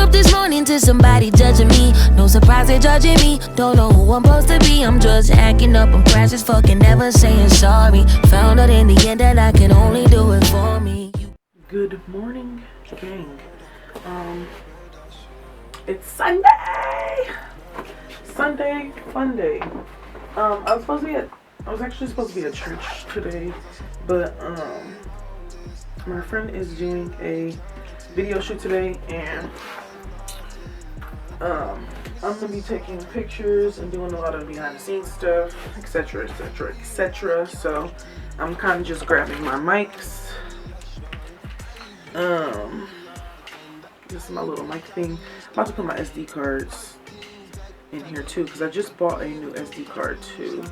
up this morning to somebody judging me. No surprise they're judging me. Don't know who I'm supposed to be. I'm just acting up. I'm crash as fucking never saying sorry. Found out in the end that I can only do it for me. Good morning, gang. It's Sunday. Sunday fun day. I was actually supposed to be at church today, but my friend is doing a video shoot today, and I'm gonna be taking pictures and doing a lot of behind the scenes stuff, etc, etc, etc. So I'm kind of just grabbing my mics. This is my little mic thing. I'm about to put my SD cards in here too, because I just bought a new SD card too.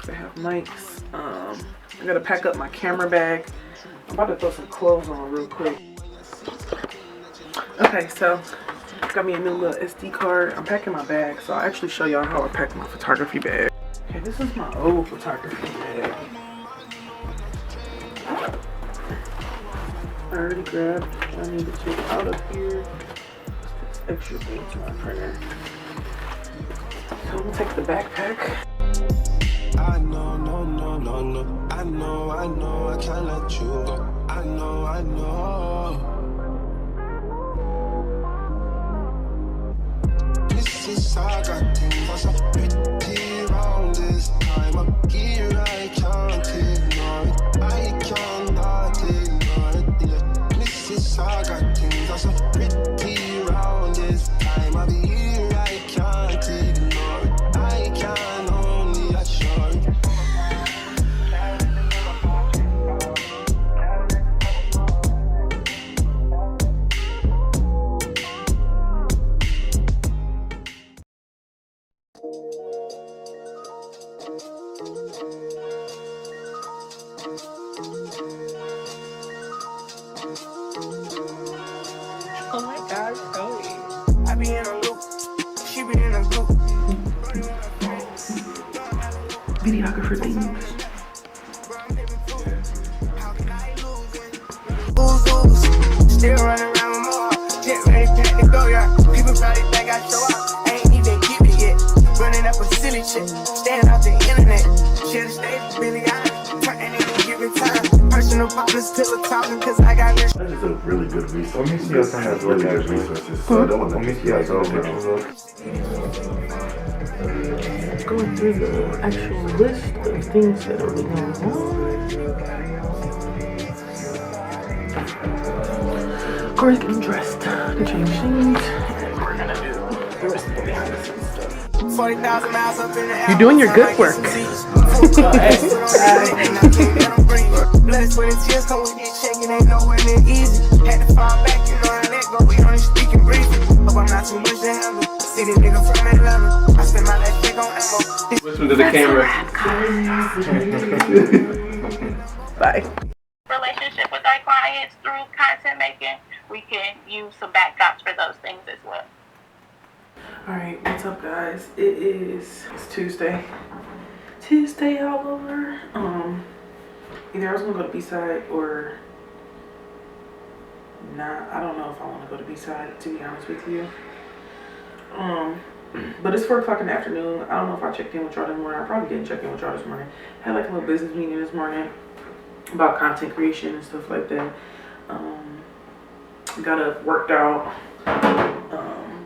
I have mics. I gotta pack up my camera bag. I'm about to throw some clothes on real quick. Okay, so got me a new little SD card. I'm packing my bag, so I'll actually show y'all how I pack my photography bag. Okay, this is my old photography bag. I already grabbed what I need to take out of here. This extra thing to my printer. So I'm gonna take the backpack. I know, no, no, no, no. I know, I can't let you go. I know. This is I got things are so pretty round this time of year. I can't ignore it. I cannot ignore it. Yeah. This is I got things are so pretty round this time of year. I can't ignore it. I can only assure it. Oh my God, Chloe. I be in a loop, she be in a group. Videographer things. Still running around with more. Get ready, pack to go, yeah. People probably think I show up. I ain't even keep it yet. Running up a silly shit. Staying off the internet. Share the stage, really honest. Turning in and giving time. Personal problems till the talking, cause I got this. That is a really good resource. Let me see how some of Really good resources. So I don't want Let me see how some pictures look. Going through the actual list of things that are going on. Corey's getting dressed to change things, and we're gonna do the rest of the behind the scenes stuff. 40,000 miles up in the air. You're doing your good work. Blood, sweat, and tears come with this checking, ain't nowhere near easy. Had to fall back, you know, and let go. We only speaking briefly. Hope I'm not too much to handle. See this nigga from Atlanta. I spend my last check on ammo. Listen to the camera. Bye. Relationship with our clients through content making, we can use some backdrops for those things as well. Alright, what's up guys? It's Tuesday. Tuesday all over. Either I was gonna go to B-side or not. I don't know if I wanna go to B-side, to be honest with you. But it's 4 o'clock in the afternoon. I don't know if I checked in with y'all this morning. I probably didn't check in with y'all this morning. Had like a little business meeting this morning about content creation and stuff like that. Got it worked out.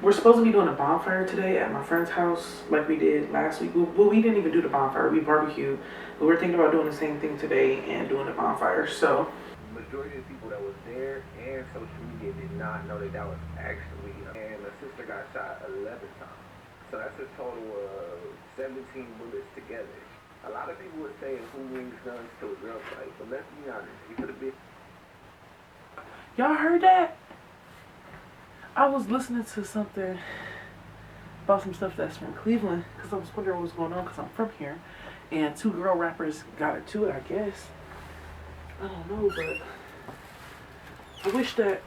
We're supposed to be doing a bonfire today at my friend's house like we did last week. Well, we didn't even do the bonfire. We barbecued. But we're thinking about doing the same thing today and doing the bonfire. So majority of the people that was there and social media did not know that was actually, and the sister got shot 11 times. So that's a total of 17 bullets together. A lot of people would say who brings guns to a girl fight, but let's be honest, it could have been. y'all heard that? I was listening to something about some stuff that's from Cleveland because I was wondering what was going on because I'm from here, and 2 girl rappers got into it, I guess. I don't know, but I wish that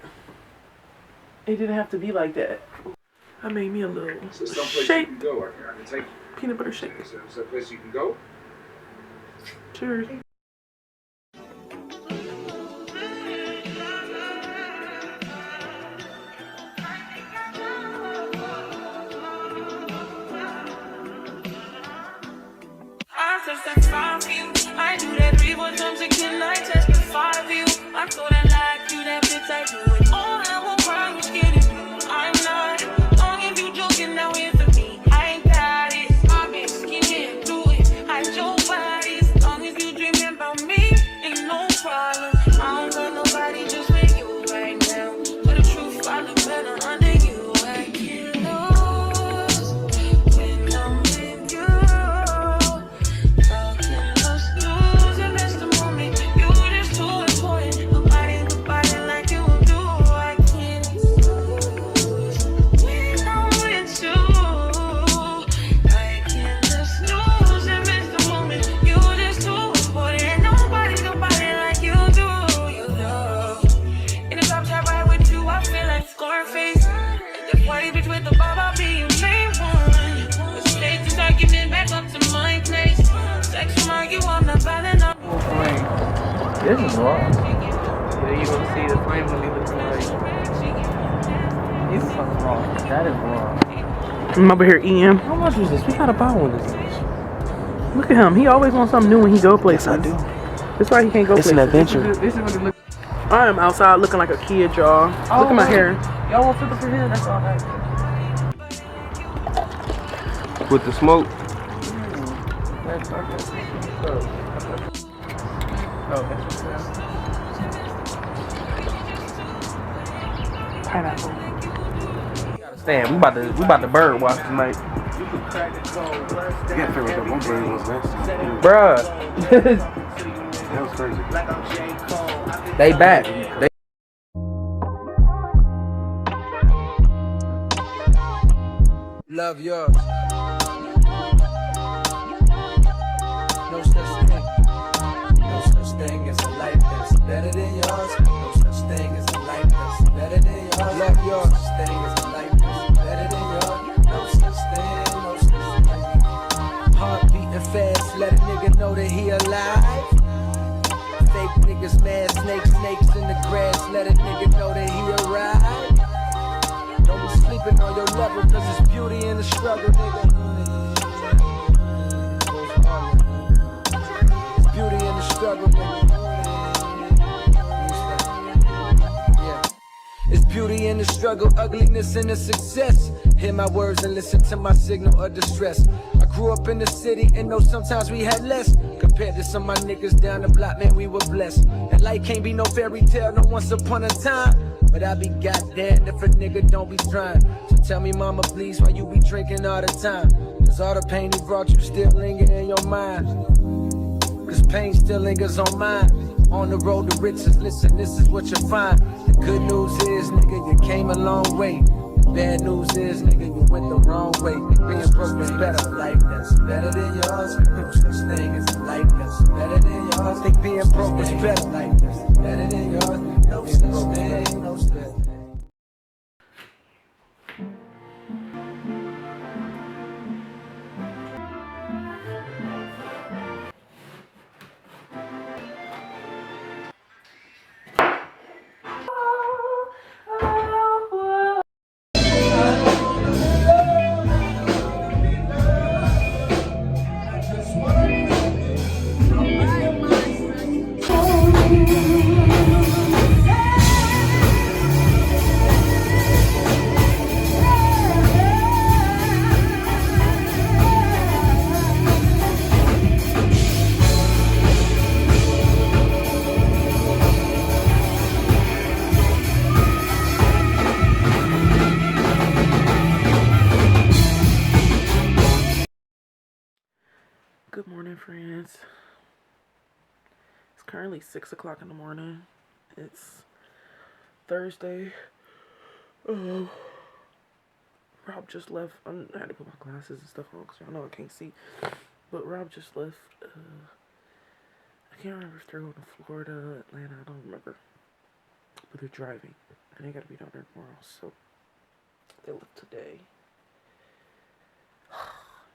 it didn't have to be like that. I made me a little shake. You can go. I can take you. Peanut butter shake. Is there a place you can go? Cheers. This is raw. Yeah, you gonna see the flame gonna be looking like. It's fucking raw. That is raw. I'm over here eating. How much was this? We gotta buy one of these. Look at him. He always wants something new when he go places. Yes, I do. That's why he can't go It's places. an adventure. This is what it looks. I am outside looking like a kid, y'all. Look at my hair. Y'all want filter for hair? That's all right. With the smoke. Pineapple. Damn, we about to bird watch tonight. You can't figure out one bird was nasty. Bruh. That was crazy. They back. Love yours. No such thing. No such thing as a life that's better than yours. No such thing as a life that's better than yours. Love yours. No such thing as a life that's better than yours. No such thing. No such thing. Heart beating fast. Let a nigga know that he alive. Fake niggas mad. Snakes in the grass. Let a nigga know that he arrived. Don't be sleeping on your level, cause it's beauty in the struggle, nigga. It's beauty in the struggle, nigga. Yeah. It's beauty in the struggle, ugliness in the success. Hear my words and listen to my signal of distress. I grew up in the city and know sometimes we had less. Compared to some of my niggas down the block, man, we were blessed. And life can't be no fairy tale, no once upon a time. But I be goddamn if a nigga don't be trying. So tell me, mama, please, why you be drinking all the time? Cause all the pain he brought you still linger in your mind. Cause pain still lingers on mine. On the road to riches, listen, this is what you find. The good news is, nigga, you came a long way. The bad news is, nigga, you went the wrong way. Being broke is better. Life that's better than yours. No such thing as a life that's better than yours. Think being broke is better. Life that's better than yours. No such thing, no such thing. Good morning, friends. It's currently 6 o'clock in the morning. It's Thursday. Rob just left. I had to put my glasses and stuff on because y'all know I can't see. But Rob just left. I can't remember if they're going to Florida, Atlanta. I don't remember. But they're driving. And they got to be down there tomorrow. So they left today.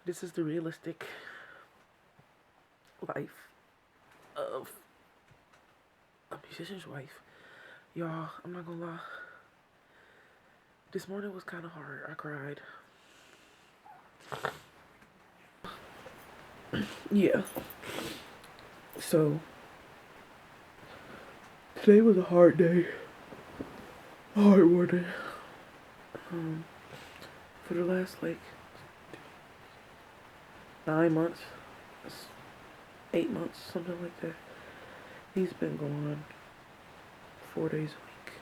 This is the realistic life of a musician's wife. Y'all, I'm not gonna lie. This morning was kind of hard. I cried. Yeah. So, today was a hard day. A hard morning. For the last, 9 months. 8 months, something like that. He's been gone 4 days a week.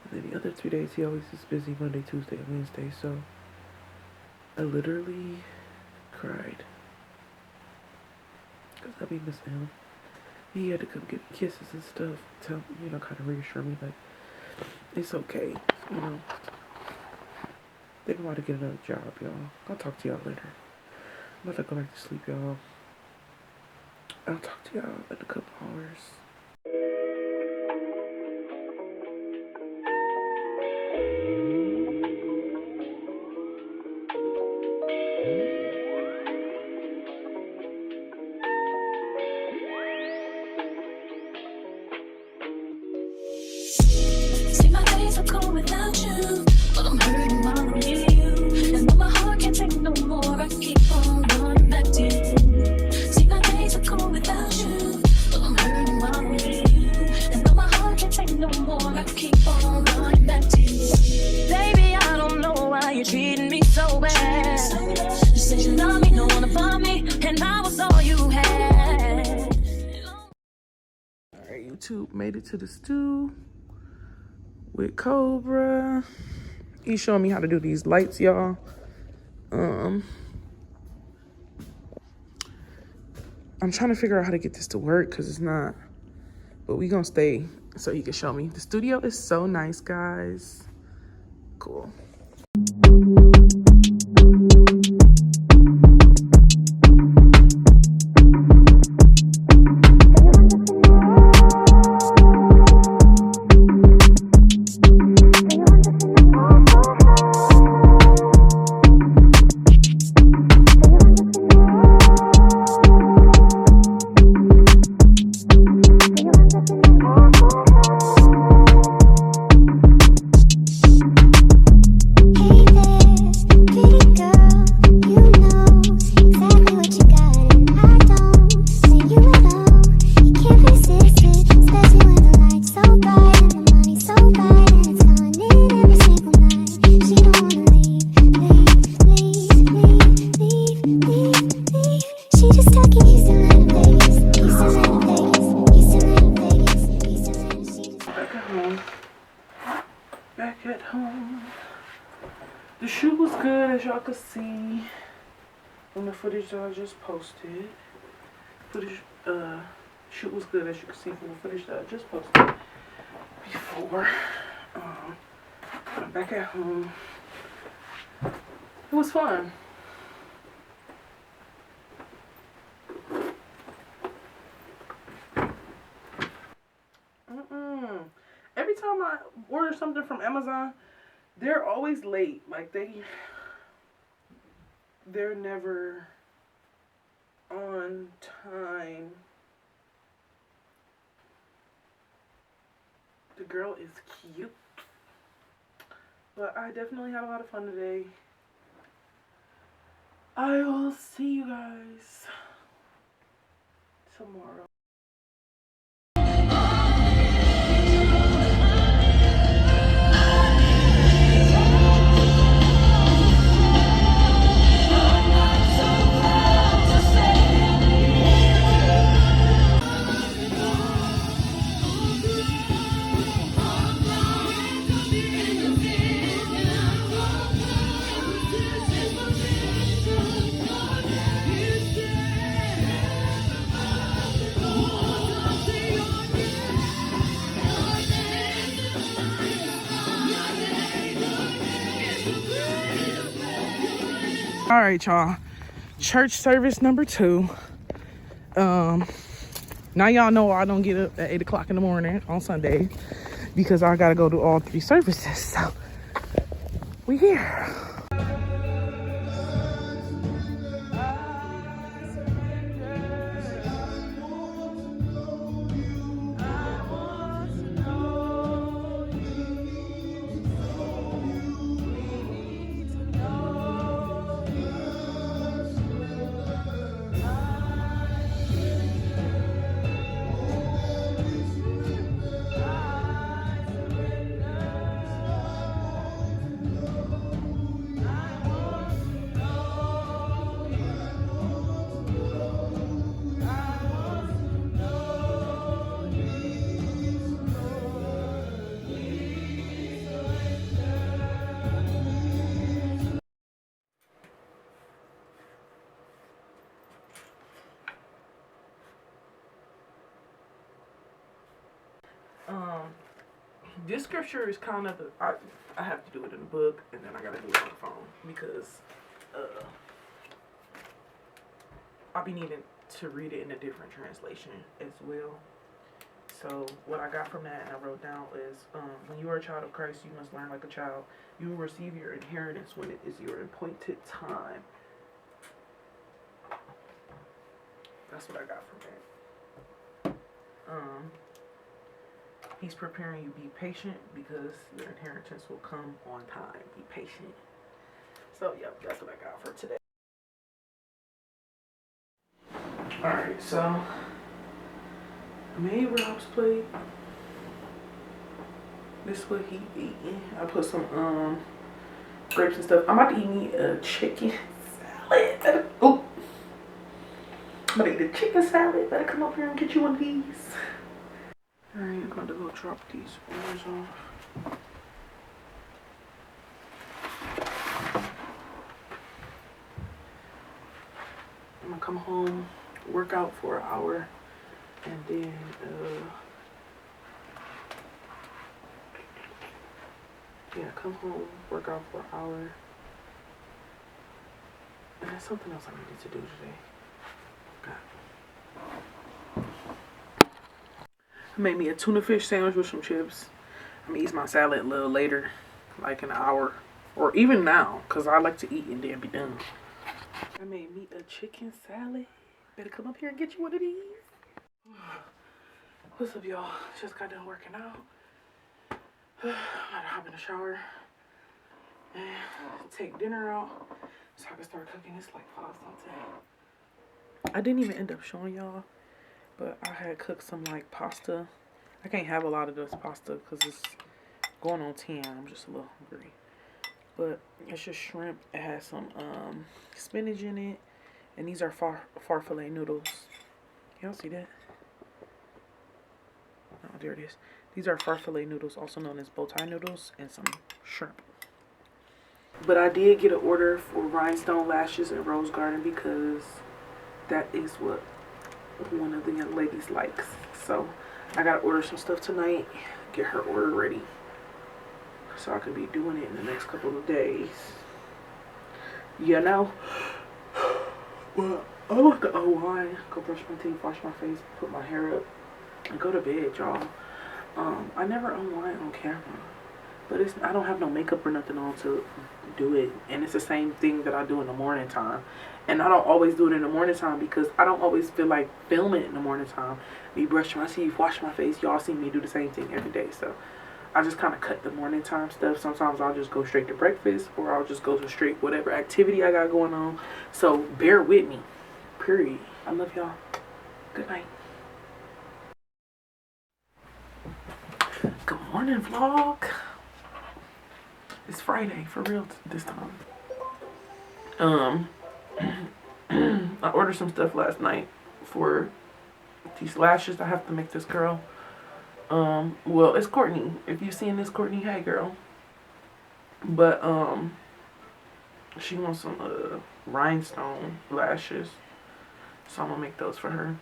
And then the other 2 days, he always is busy Monday, Tuesday, and Wednesday. So I literally cried. Because I be missing him. He had to come give me kisses and stuff. Tell me, kind of reassure me that it's okay. Think about to get another job, y'all. I'll talk to y'all later. I'm about to go back to sleep, y'all. I'll talk to y'all in a couple hours. See, my days are cold without you, but I'm hurting while I'm near you. And though my heart can't take no more, I keep on going back to you. See, my days are cold without you, but I'm hurting while I'm near you. And though my heart can't take no more, I keep on going back to you. Baby, I don't know why you're treating me so bad. You said you love me, don't wanna bump me, and I was all you had. Alright, YouTube, made it to the stew with Cobra. He's showing me how to do these lights, y'all. I'm trying to figure out how to get this to work because it's not. But we gonna stay so he can show me. The studio is so nice, guys. Cool. Back at home. The shoot was good, as y'all could see from the footage that I just posted. Shoot was good, as you can see from the footage that I just posted before. I'm back at home. It was fun. Every time I order something from Amazon, they're always late. Like they're never on time. The girl is cute. But I definitely had a lot of fun today. I will see you guys tomorrow. All right, y'all. Church service number 2. Now y'all know I don't get up at 8 o'clock in the morning on Sunday because I gotta go to all 3 services. So we here. This scripture is kind of I have to do it in the book and then I gotta do it on the phone because I'll be needing to read it in a different translation as well. So what I got from that and I wrote down is when you are a child of Christ, you must learn like a child. You will receive your inheritance when it is your appointed time. That's what I got from that. He's preparing you. Be patient because your inheritance will come on time. Be patient. So, yep, that's what I got for today. Alright, so I made Rob's plate. This is what he eating. I put some grapes and stuff. I'm about to eat me a chicken salad. Oh, I'm gonna eat a chicken salad. Better come up here and get you one of these. Alright, I'm going to go drop these orders off. I'm gonna come home, work out for an hour, and then come home, work out for an hour. And there's something else I needed to do today. I made me a tuna fish sandwich with some chips. I'm gonna eat my salad a little later, like an hour, or even now, cause I like to eat and then be done. I made me a chicken salad. Better come up here and get you one of these. What's up, y'all? Just got done working out. I'm about to hop in the shower and take dinner out so I can start cooking. It's like 5 something. I didn't even end up showing y'all, but I had cooked some like pasta. I can't have a lot of this pasta because it's going on 10. I'm just a little hungry. But it's just shrimp. It has some spinach in it. And these are farfalle noodles. Y'all see that? Oh, there it is. These are farfalle noodles, also known as bow tie noodles, and some shrimp. But I did get an order for rhinestone lashes and rose garden because that is what one of the young ladies likes. So I gotta order some stuff tonight, get her order ready, so I can be doing it in the next couple of days. You know? Well, I'm about to unwind, go brush my teeth, wash my face, put my hair up, and go to bed, y'all. I never unwind on camera, but I don't have no makeup or nothing on to do it, and it's the same thing that I do in the morning time. And I don't always do it in the morning time because I don't always feel like filming it in the morning time. Me brush my teeth, wash my face, y'all see me do the same thing every day, so I just kind of cut the morning time stuff. Sometimes I'll just go straight to breakfast, or I'll just go to straight whatever activity I got going on. So bear with me, period. I love y'all. Good night. Good morning, vlog. It's Friday for real this time. I ordered some stuff last night for these lashes. I have to make this girl. Well, it's Courtney. If you've seen this, Courtney, hey girl. But she wants some rhinestone lashes, so I'm gonna make those for her.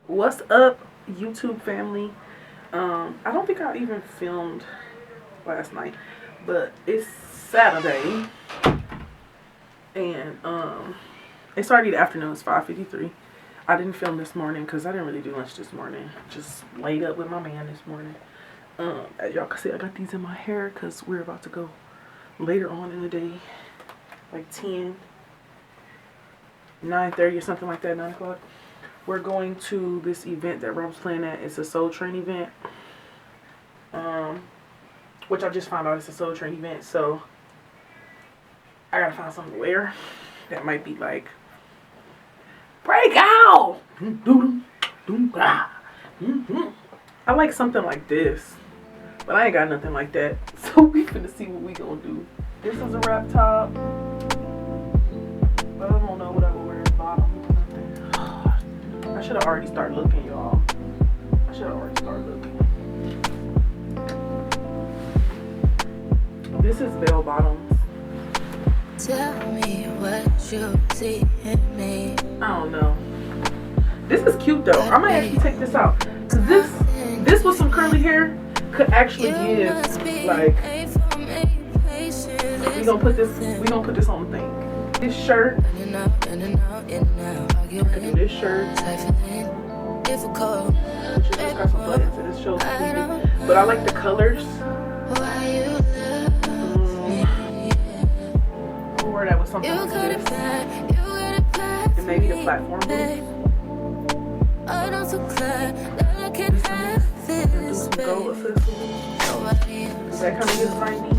What's up, YouTube family? I don't think I even filmed last night, but it's Saturday, and it's already the afternoon. It's 5:53. I didn't film this morning because I didn't really do lunch this morning. Just laid up with my man this morning. As y'all can see, I got these in my hair because we're about to go later on in the day, like 10, 9:30 or something like that, 9 o'clock. We're going to this event that Rob's playing at. It's a Soul Train event, which I just found out it's a Soul Train event, so I gotta find something to wear that might be like break out. I like something like this, but I ain't got nothing like that, so we finna see what we gonna do. This is a wrap top, but I don't know what I will wear at the bottom. I should have already started looking, y'all. I should have already started looking. This is bell bottoms. Tell me what you see in me. I don't know. This is cute though. I might actually take this out, cause this with some curly hair could actually give like. We gonna put this on the thing. This shirt. I can do this shirt. Which just got some buttons and it shows sleepy. But I like the colors. compare that with something like this. And maybe the platform booth. Do some gold accessories. That kind of gives 90s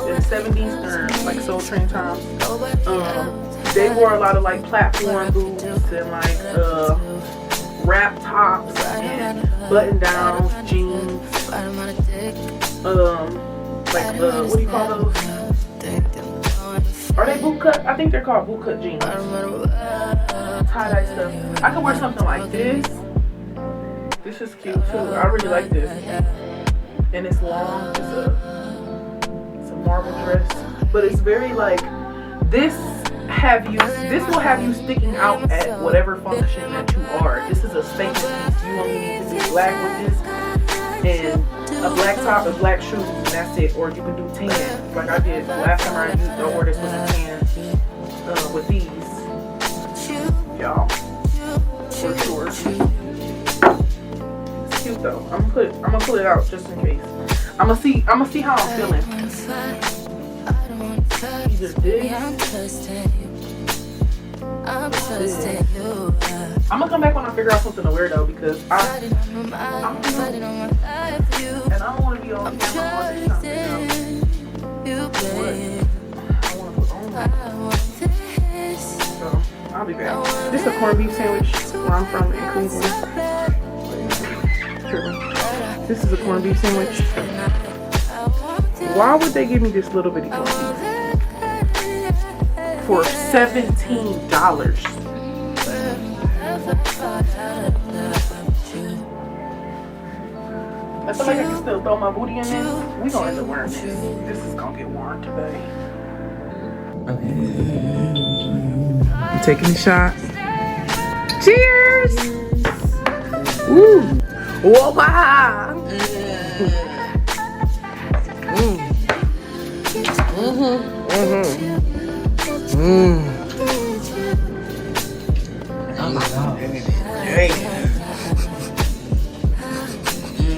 and 70s or like Soul Train times. They wore a lot of like platform boots and like wrap tops and button downs, jeans. Like what do you call those? Are they boot cut? I think they're called boot cut jeans. Tie-dye stuff. I could wear something like this. This is cute too. I really like this. And it's long. It's a marble dress. But it's very like this will have you sticking out at whatever function that you are. This is a statement piece. You only need to be black with this and a black top and black shoes, and that's it. Or you can do tan, like I did last time I wore this with a tan with these, y'all, for sure. It's cute though. I'm gonna pull it out just in case. I'm gonna see how I'm feeling. Either this. I'm gonna come back when I figure out something to wear though, because I don't know, and I don't want to be on camera all this time. I want to put on. So I'll be back. This is a corned beef sandwich where I'm from in Cleveland. This is a corned beef sandwich. Why would they give me this little bitty corned beef for $17? I feel like I can still throw my booty in this. We gonna end up wearing this. This is gonna get worn today. Okay. I'm taking a shot. Cheers! Woo! Whoa!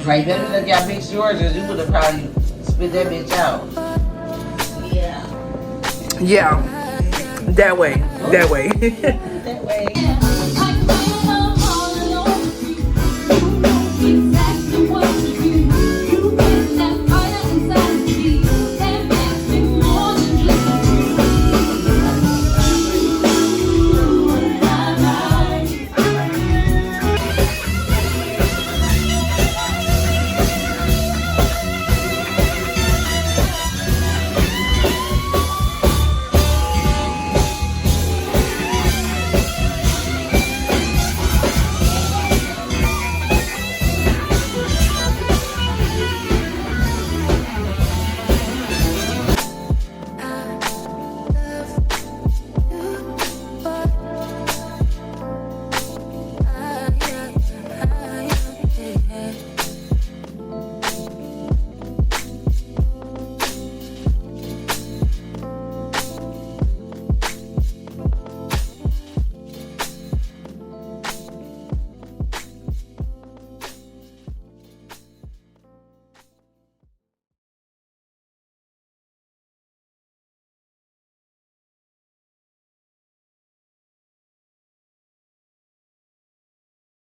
Right, better than y'all mix yours, or you would have probably spit that bitch out. Yeah. That way. That way. That way.